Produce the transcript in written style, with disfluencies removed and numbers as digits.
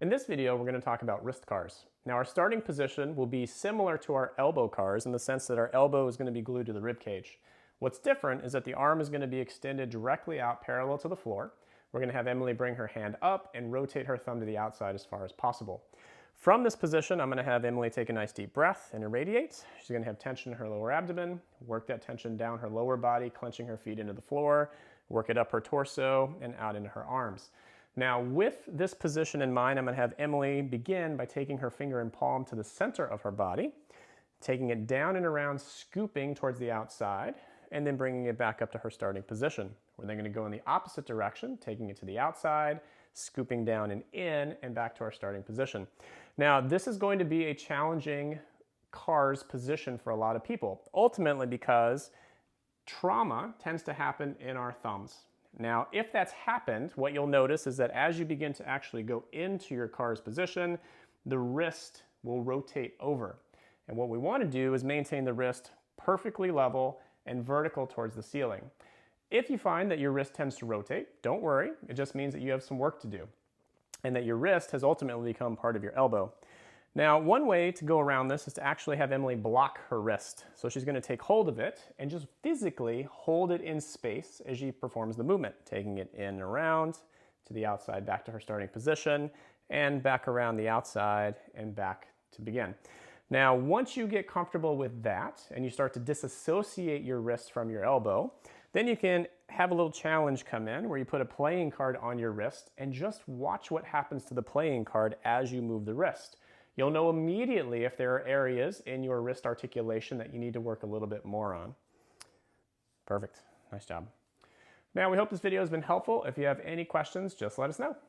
In this video, we're going to talk about wrist cars. Now, our starting position will be similar to our elbow cars in the sense that our elbow is going to be glued to the rib cage. What's different is that the arm is going to be extended directly out parallel to the floor. We're going to have Emily bring her hand up and rotate her thumb to the outside as far as possible. From this position, I'm going to have Emily take a nice deep breath and irradiate. She's going to have tension in her lower abdomen, work that tension down her lower body, clenching her feet into the floor, work it up her torso and out into her arms. Now, with this position in mind, I'm going to have Emily begin by taking her finger and palm to the center of her body, taking it down and around, scooping towards the outside, and then bringing it back up to her starting position. We're then going to go in the opposite direction, taking it to the outside, scooping down and in, and back to our starting position. Now, this is going to be a challenging CARS position for a lot of people, ultimately because trauma tends to happen in our thumbs. Now, if that's happened, what you'll notice is that as you begin to actually go into your CARS position, the wrist will rotate over. And what we want to do is maintain the wrist perfectly level and vertical towards the ceiling. If you find that your wrist tends to rotate, don't worry. It just means that you have some work to do and that your wrist has ultimately become part of your elbow. Now, one way to go around this is to actually have Emily block her wrist. So she's going to take hold of it and just physically hold it in space as she performs the movement, taking it in and around to the outside, back to her starting position, and back around the outside and back to begin. Now, once you get comfortable with that and you start to disassociate your wrist from your elbow, then you can have a little challenge come in where you put a playing card on your wrist and just watch what happens to the playing card as you move the wrist. You'll know immediately if there are areas in your wrist articulation that you need to work a little bit more on. Perfect. Nice job. Now, we hope this video has been helpful. If you have any questions, just let us know.